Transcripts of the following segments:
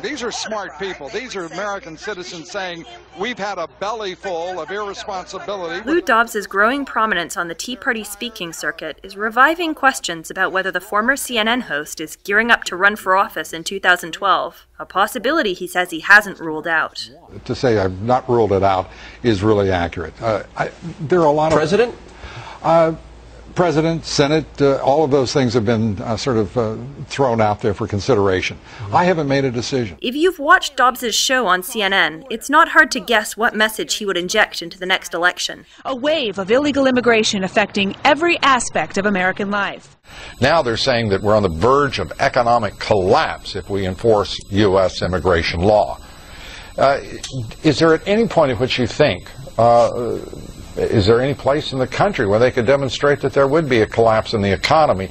These are smart people. These are American citizens saying we've had a belly full of irresponsibility. Lou Dobbs' growing prominence on the Tea Party speaking circuit is reviving questions about whether the former CNN host is gearing up to run for office in 2012, a possibility he says he hasn't ruled out. To say I've not ruled it out is really accurate. There are a lot President? President, Senate, all of those things have been sort of thrown out there for consideration. I haven't made a decision. If you've watched Dobbs' show on CNN, it's not hard to guess what message he would inject into the next election. A wave of illegal immigration affecting every aspect of American life. Now they're saying that we're on the verge of economic collapse if we enforce U.S. immigration law. Is there at any point at which you think is there any place in the country where they could demonstrate that there would be a collapse in the economy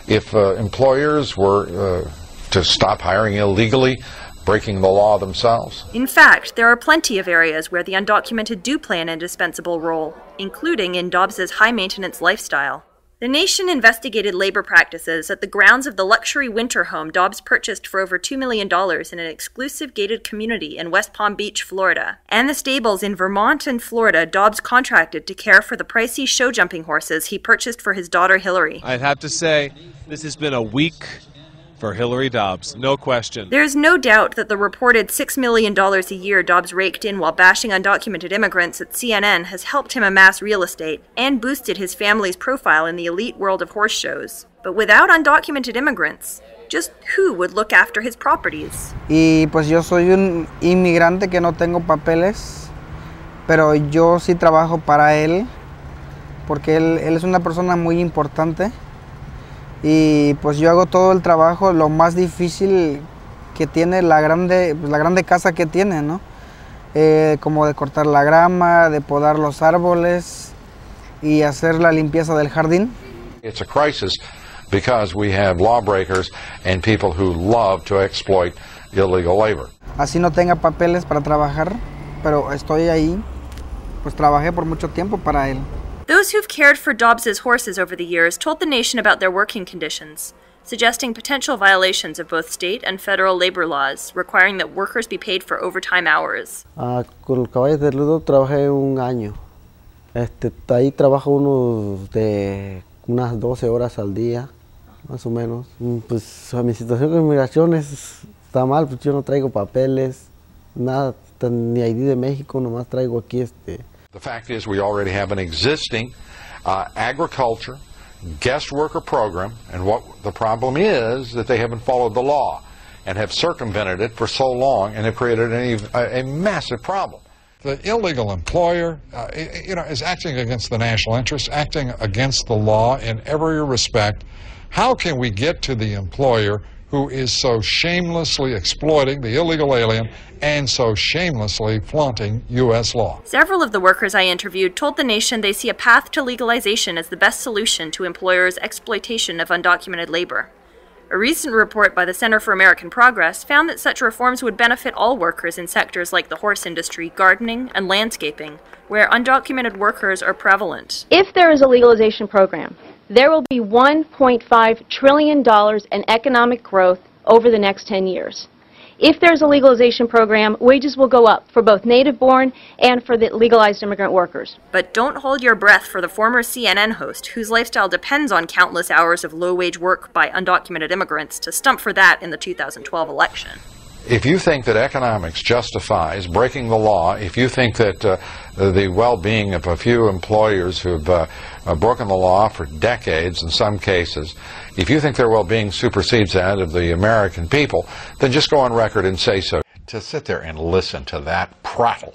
if employers were to stop hiring illegally, breaking the law themselves? In fact, there are plenty of areas where the undocumented do play an indispensable role, including in Dobbs' high-maintenance lifestyle. The Nation investigated labor practices at the grounds of the luxury winter home Dobbs purchased for over $2 million in an exclusive gated community in West Palm Beach, Florida, and the stables in Vermont and Florida Dobbs contracted to care for the pricey show-jumping horses he purchased for his daughter Hillary. I'd have to say, this has been a week for Hillary Dobbs, no question. There's no doubt that the reported $6 million a year Dobbs raked in while bashing undocumented immigrants at CNN has helped him amass real estate and boosted his family's profile in the elite world of horse shows. But without undocumented immigrants, just who would look after his properties? Y pues yo soy un inmigrante que no tengo papeles, pero yo sí trabajo para él, porque él es una persona muy importante. Y pues yo hago todo el trabajo, lo más difícil que tiene la grande casa que tiene, ¿no? Como de cortar la grama, de podar los árboles y hacer la limpieza del jardín. It's a crisis because we have lawbreakers and people who love to exploit illegal labor. Así no tenga papeles para trabajar, pero estoy ahí, pues trabajé por mucho tiempo para él. Those who've cared for Dobbs' horses over the years told the Nation about their working conditions, suggesting potential violations of both state and federal labor laws, requiring that workers be paid for overtime hours. Con los caballos de Ludo trabajé un año. Ahí trabajo de unas 12 horas al día, más o menos. Pues mi situación con inmigración está mal, pues yo no traigo papeles, nada, ni ID de México, nomás traigo aquí The fact is we already have an existing agriculture guest worker program, and what the problem is that they haven't followed the law and have circumvented it for so long and have created a massive problem. The illegal employer, is acting against the national interest, acting against the law in every respect. How can we get to the employer who is so shamelessly exploiting the illegal alien and so shamelessly flaunting U.S. law? Several of the workers I interviewed told the Nation they see a path to legalization as the best solution to employers' exploitation of undocumented labor. A recent report by the Center for American Progress found that such reforms would benefit all workers in sectors like the horse industry, gardening, and landscaping, where undocumented workers are prevalent. If there is a legalization program, there will be $1.5 trillion in economic growth over the next 10 years. If there's a legalization program, wages will go up for both native-born and for the legalized immigrant workers. But don't hold your breath for the former CNN host, whose lifestyle depends on countless hours of low-wage work by undocumented immigrants, to stump for that in the 2012 election. If you think that economics justifies breaking the law, if you think that the well-being of a few employers who've broken the law for decades in some cases, if you think their well-being supersedes that of the American people, then just go on record and say so. To sit there and listen to that prattle